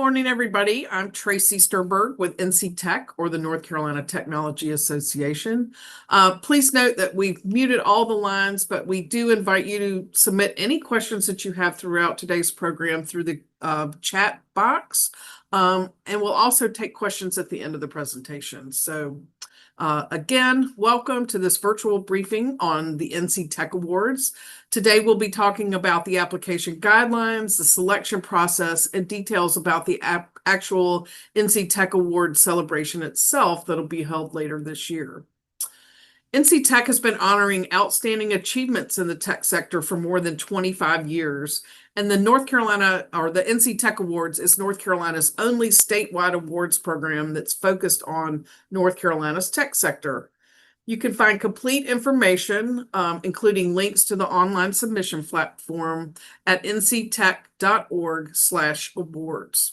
morning, everybody. I'm Tracy Sternberg with NC Tech, or the North Carolina Technology Association. Please note that we've muted all the lines, but we do invite you to submit any questions that you have throughout today's program through the chat box. And we'll also take questions at the end of the presentation. So again, welcome to this virtual briefing on the NC Tech Awards. Today, we'll be talking about the application guidelines, the selection process, and details about the actual NC Tech Award celebration itself that'll be held later this year. NC Tech has been honoring outstanding achievements in the tech sector for more than 25 years, and the NC Tech Awards is North Carolina's only statewide awards program that's focused on North Carolina's tech sector. You can find complete information, including links to the online submission platform at nctech.org/awards.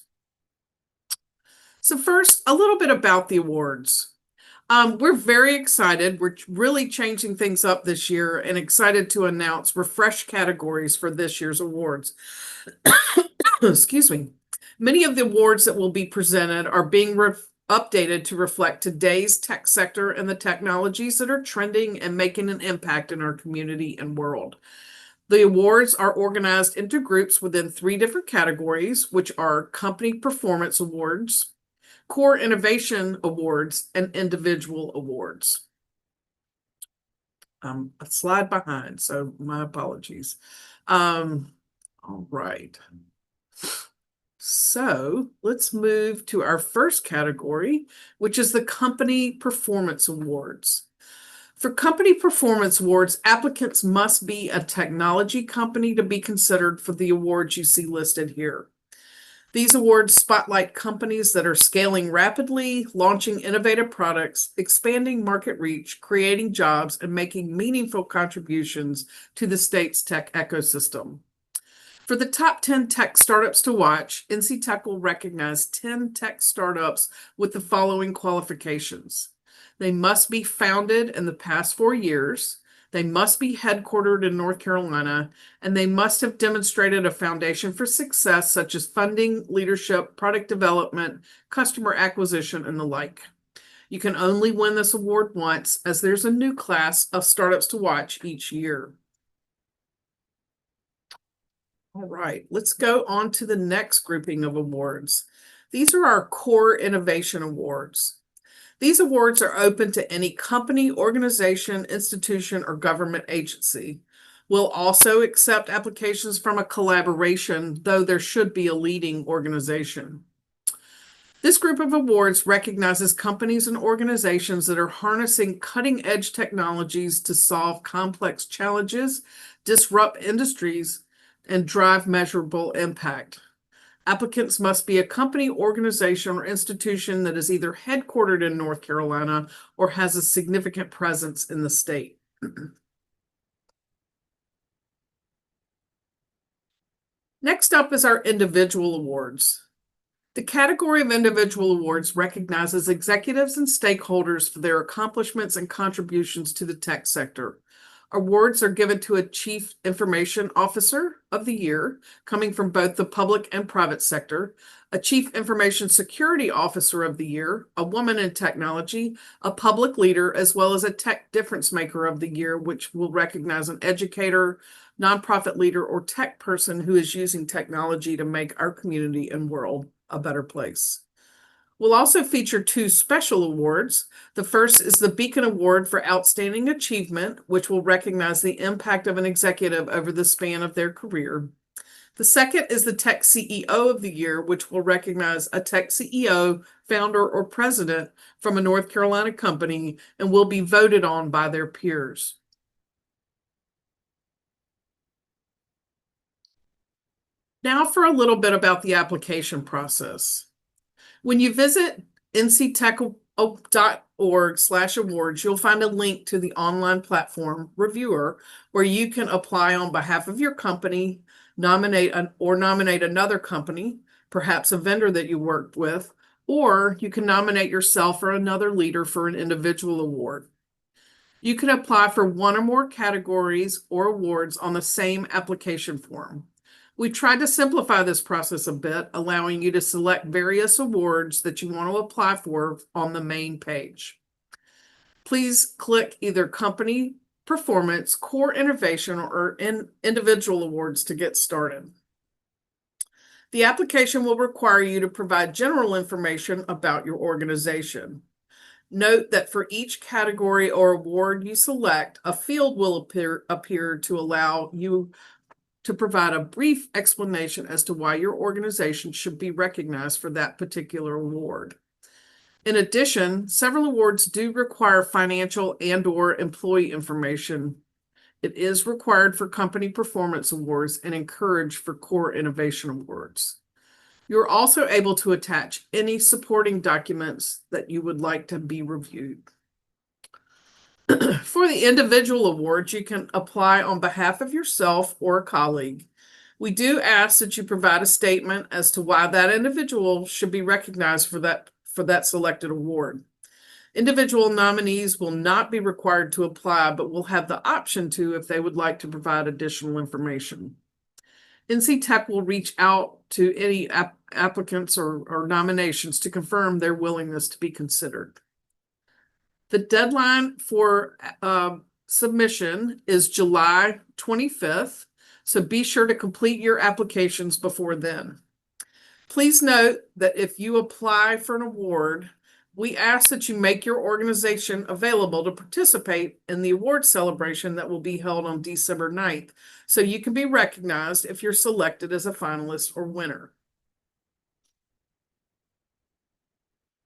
So first, a little bit about the awards. We're very excited. We're really changing things up this year and excited to announce refreshed categories for this year's awards. Excuse me. Many of the awards that will be presented are being updated to reflect today's tech sector and the technologies that are trending and making an impact in our community and world. The awards are organized into groups within 3 different categories, which are Company Performance Awards, Core Innovation Awards, and Individual Awards. I'm a slide behind, so my apologies. All right. So let's move to our first category, which is the Company Performance Awards. For Company Performance Awards, applicants must be a technology company to be considered for the awards you see listed here. These awards spotlight companies that are scaling rapidly, launching innovative products, expanding market reach, creating jobs, and making meaningful contributions to the state's tech ecosystem. For the top 10 tech startups to watch, NC Tech will recognize 10 tech startups with the following qualifications. They must be founded in the past 4 years, they must be headquartered in North Carolina, and they must have demonstrated a foundation for success such as funding, leadership, product development, customer acquisition, and the like. You can only win this award once, as there's a new class of startups to watch each year. All right, let's go on to the next grouping of awards. These are our Core Innovation Awards. These awards are open to any company, organization, institution, or government agency. We'll also accept applications from a collaboration, though there should be a leading organization. This group of awards recognizes companies and organizations that are harnessing cutting-edge technologies to solve complex challenges, disrupt industries, and drive measurable impact. Applicants must be a company, organization, or institution that is either headquartered in North Carolina or has a significant presence in the state. Next up is our Individual Awards. The category of Individual Awards recognizes executives and stakeholders for their accomplishments and contributions to the tech sector. Awards are given to a Chief Information Officer of the Year, coming from both the public and private sector, a Chief Information Security Officer of the Year, a woman in technology, a public leader, as well as a Tech Difference Maker of the Year, which will recognize an educator, nonprofit leader, or tech person who is using technology to make our community and world a better place. We'll also feature 2 special awards. The first is the Beacon Award for Outstanding Achievement, which will recognize the impact of an executive over the span of their career. The second is the Tech CEO of the Year, which will recognize a tech CEO, founder, or president from a North Carolina company and will be voted on by their peers. Now for a little bit about the application process. When you visit nctech.org/awards, you'll find a link to the online platform Reviewer, where you can apply on behalf of your company, nominate another company, perhaps a vendor that you worked with, or you can nominate yourself or another leader for an individual award. You can apply for one or more categories or awards on the same application form. We tried to simplify this process a bit, allowing you to select various awards that you want to apply for on the main page. Please click either Company, Performance, Core Innovation, or Individual Awards to get started. The application will require you to provide general information about your organization. Note that for each category or award you select, a field will appear to allow you to provide a brief explanation as to why your organization should be recognized for that particular award. In addition, several awards do require financial and/or employee information. It is required for company performance awards and encouraged for core innovation awards. You're also able to attach any supporting documents that you would like to be reviewed. For the individual awards, you can apply on behalf of yourself or a colleague. We do ask that you provide a statement as to why that individual should be recognized for that selected award. Individual nominees will not be required to apply, but will have the option to if they would like to provide additional information. NC Tech will reach out to any applicants or nominations to confirm their willingness to be considered. The deadline for submission is July 25th, so be sure to complete your applications before then. Please note that if you apply for an award, we ask that you make your organization available to participate in the award celebration that will be held on December 9th, so you can be recognized if you're selected as a finalist or winner.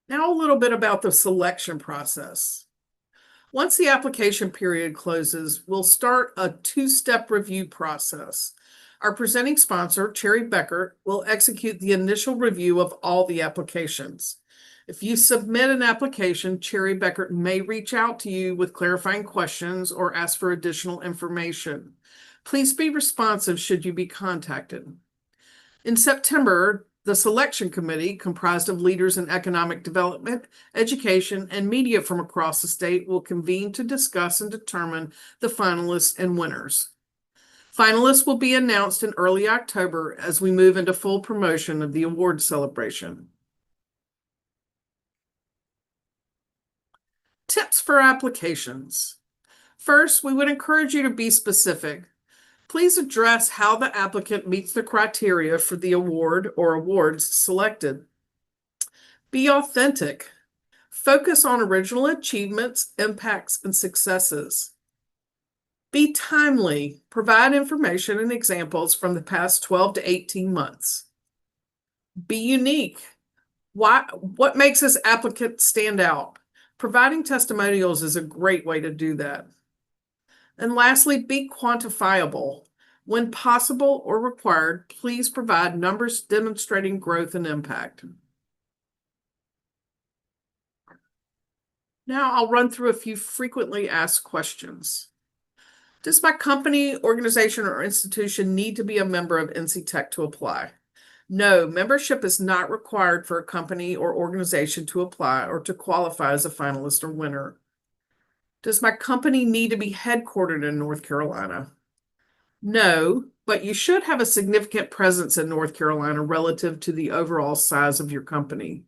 Now a little bit about the selection process. Once the application period closes, we'll start a two-step review process. Our presenting sponsor, Cherry Bekaert, will execute the initial review of all the applications. If you submit an application, Cherry Bekaert may reach out to you with clarifying questions or ask for additional information. Please be responsive should you be contacted. In September, the selection committee, comprised of leaders in economic development, education, and media from across the state, will convene to discuss and determine the finalists and winners. Finalists will be announced in early October as we move into full promotion of the award celebration. Tips for applications. First, we would encourage you to be specific. Please address how the applicant meets the criteria for the award or awards selected. Be authentic. Focus on original achievements, impacts, and successes. Be timely. Provide information and examples from the past 12 to 18 months. Be unique. What makes this applicant stand out? Providing testimonials is a great way to do that. And lastly, be quantifiable. When possible or required, please provide numbers demonstrating growth and impact. Now I'll run through a few frequently asked questions. Does my company, organization, or institution need to be a member of NC Tech to apply? No, membership is not required for a company or organization to apply or to qualify as a finalist or winner. Does my company need to be headquartered in North Carolina? No, but you should have a significant presence in North Carolina relative to the overall size of your company.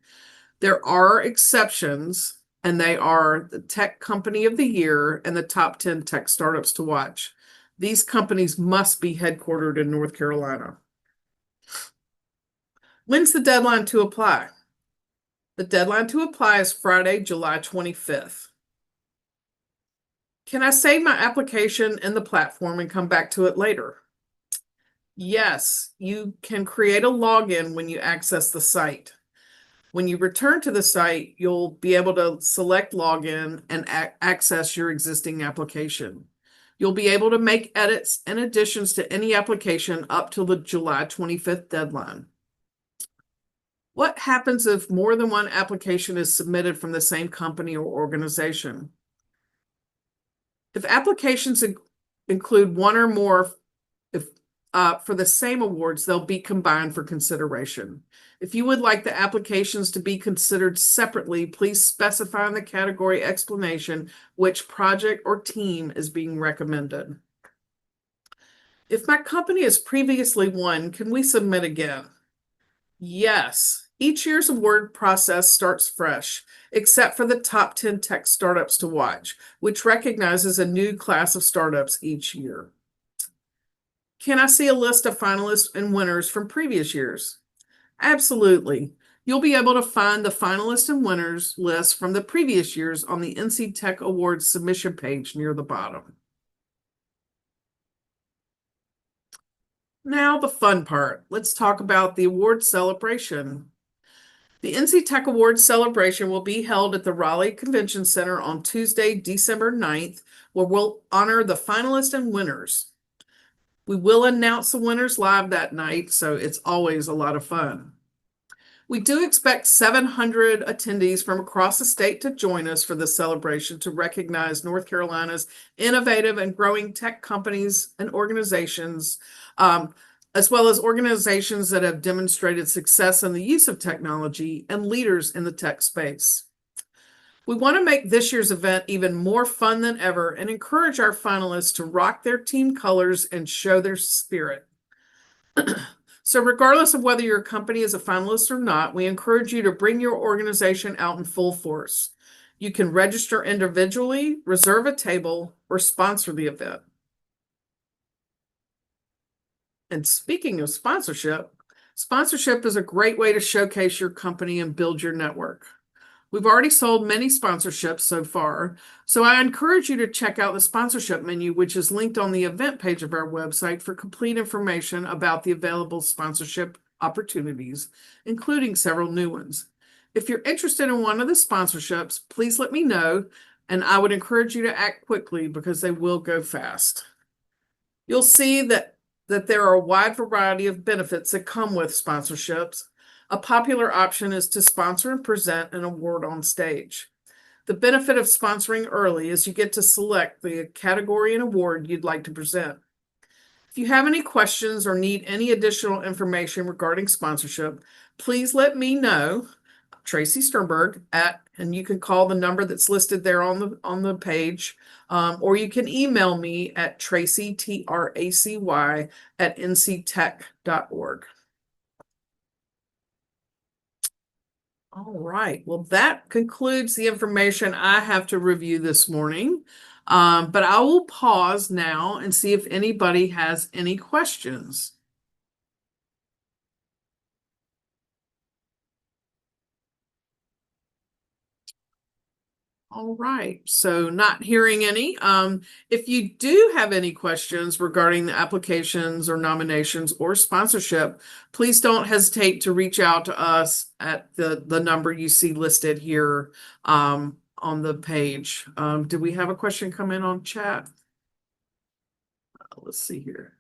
There are exceptions, and they are the Tech Company of the Year and the top 10 tech startups to watch. These companies must be headquartered in North Carolina. When's the deadline to apply? The deadline to apply is Friday, July 25th. Can I save my application in the platform and come back to it later? Yes, you can create a login when you access the site. When you return to the site, you'll be able to select login and access your existing application. You'll be able to make edits and additions to any application up till the July 25th deadline. What happens if more than one application is submitted from the same company or organization? If applications include one or more for the same awards, they'll be combined for consideration. If you would like the applications to be considered separately, please specify in the category explanation which project or team is being recommended. If my company has previously won, can we submit again? Yes. Each year's award process starts fresh, except for the top 10 tech startups to watch, which recognizes a new class of startups each year. Can I see a list of finalists and winners from previous years? Absolutely. You'll be able to find the finalists and winners list from the previous years on the NC Tech Awards submission page near the bottom. Now, the fun part. Let's talk about the award celebration. The NC Tech Awards celebration will be held at the Raleigh Convention Center on Tuesday, December 9th, where we'll honor the finalists and winners. We will announce the winners live that night, so it's always a lot of fun. We do expect 700 attendees from across the state to join us for this celebration to recognize North Carolina's innovative and growing tech companies and organizations, as well as organizations that have demonstrated success in the use of technology and leaders in the tech space. We want to make this year's event even more fun than ever and encourage our finalists to rock their team colors and show their spirit. So regardless of whether your company is a finalist or not, we encourage you to bring your organization out in full force. You can register individually, reserve a table, or sponsor the event. And speaking of sponsorship is a great way to showcase your company and build your network. We've already sold many sponsorships so far, so I encourage you to check out the sponsorship menu, which is linked on the event page of our website for complete information about the available sponsorship opportunities, including several new ones. If you're interested in one of the sponsorships, please let me know, and I would encourage you to act quickly because they will go fast. You'll see that there are a wide variety of benefits that come with sponsorships. A popular option is to sponsor and present an award on stage. The benefit of sponsoring early is you get to select the category and award you'd like to present. If you have any questions or need any additional information regarding sponsorship, please let me know, Tracy Sternberg, and you can call the number that's listed there on the page, or you can email me at Tracy, Tracy, at nctech.org. All right. Well, that concludes the information I have to review this morning. But I will pause now and see if anybody has any questions. All right. So not hearing any. If you do have any questions regarding the applications or nominations or sponsorship, please don't hesitate to reach out to us at the number you see listed here on the page. Did we have a question come in on chat? Let's see here.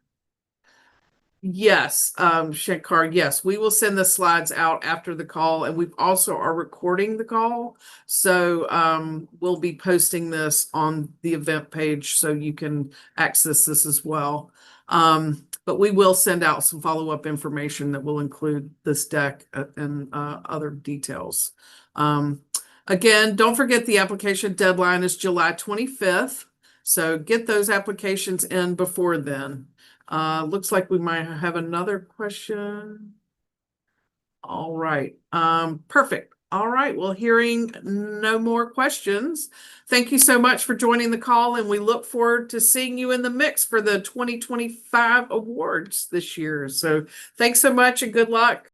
Yes, Shankar, yes, we will send the slides out after the call, and we also are recording the call. So we'll be posting this on the event page so you can access this as well. But we will send out some follow-up information that will include this deck and other details. Again, don't forget the application deadline is July 25th. So get those applications in before then. Looks like we might have another question. All right. Perfect. All right. Well, hearing no more questions, thank you so much for joining the call, and we look forward to seeing you in the mix for the 2025 awards this year. So thanks so much and good luck.